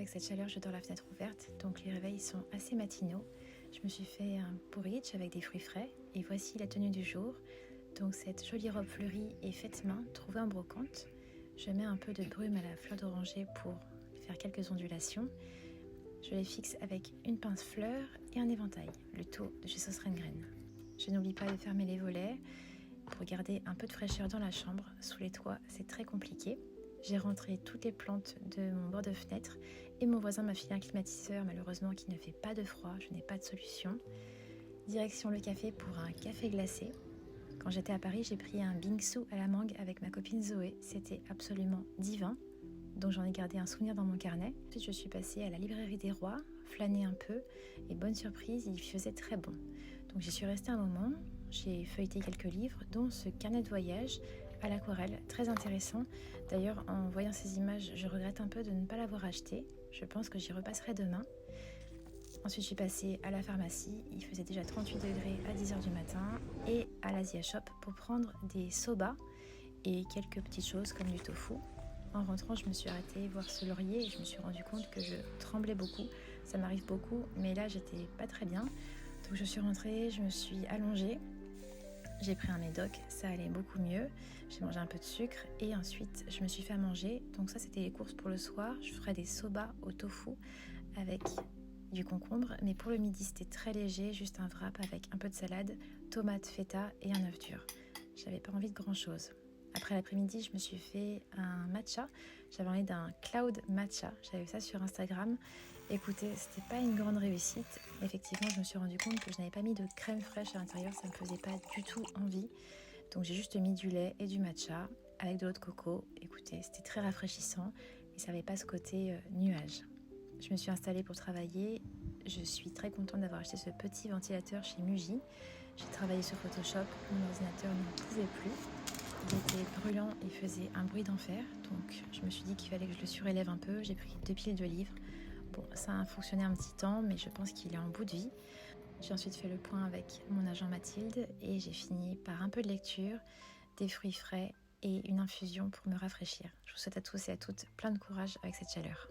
avec cette chaleur, je dors la fenêtre ouverte, donc les réveils sont assez matinaux. Je me suis fait un porridge avec des fruits frais et voici la tenue du jour. Donc cette jolie robe fleurie et faite main, trouvée en brocante. Je mets un peu de brume à la fleur d'oranger pour faire quelques ondulations. Je les fixe avec une pince fleur et un éventail, le tout de chez Sauce Rengren. Je n'oublie pas de fermer les volets pour garder un peu de fraîcheur dans la chambre. Sous les toits, c'est très compliqué. J'ai rentré toutes les plantes de mon bord de fenêtre et mon voisin m'a filé un climatiseur, malheureusement qui ne fait pas de froid, je n'ai pas de solution. Direction le café pour un café glacé. Quand j'étais à Paris, j'ai pris un bingsu à la mangue avec ma copine Zoé. C'était absolument divin, donc j'en ai gardé un souvenir dans mon carnet. Ensuite, je suis passée à la librairie des Rois, flâner un peu, et bonne surprise, il faisait très bon. Donc j'y suis restée un moment, j'ai feuilleté quelques livres, dont ce carnet de voyage à l'aquarelle, très intéressant. D'ailleurs, en voyant ces images, je regrette un peu de ne pas l'avoir acheté. Je pense que j'y repasserai demain. Ensuite, je suis passée à la pharmacie, il faisait déjà 38 degrés à 10h du matin, et à l'Asia Shop pour prendre des soba et quelques petites choses comme du tofu. En rentrant, je me suis arrêtée voir ce laurier et je me suis rendu compte que je tremblais beaucoup. Ça m'arrive beaucoup, mais là, j'étais pas très bien. Donc, je suis rentrée, je me suis allongée. J'ai pris un médoc, ça allait beaucoup mieux. J'ai mangé un peu de sucre et ensuite, je me suis fait à manger. Donc ça, c'était les courses pour le soir. Je ferai des soba au tofu avec du concombre, mais pour le midi c'était très léger, juste un wrap avec un peu de salade, tomate, feta et un œuf dur. J'avais pas envie de grand chose. Après l'après-midi, je me suis fait un matcha. J'avais envie d'un cloud matcha. J'avais vu ça sur Instagram. Écoutez, c'était pas une grande réussite. Effectivement, je me suis rendu compte que je n'avais pas mis de crème fraîche à l'intérieur. Ça me faisait pas du tout envie. Donc j'ai juste mis du lait et du matcha avec de l'eau de coco. Écoutez, c'était très rafraîchissant, mais ça n'avait pas ce côté nuage. Je me suis installée pour travailler. Je suis très contente d'avoir acheté ce petit ventilateur chez Muji. J'ai travaillé sur Photoshop. Mon ordinateur n'en pouvait plus. Il était brûlant et faisait un bruit d'enfer. Donc je me suis dit qu'il fallait que je le surélève un peu. J'ai pris 2 piles de livres. Bon, ça a fonctionné un petit temps, mais je pense qu'il est en bout de vie. J'ai ensuite fait le point avec mon agent Mathilde et j'ai fini par un peu de lecture, des fruits frais et une infusion pour me rafraîchir. Je vous souhaite à tous et à toutes plein de courage avec cette chaleur.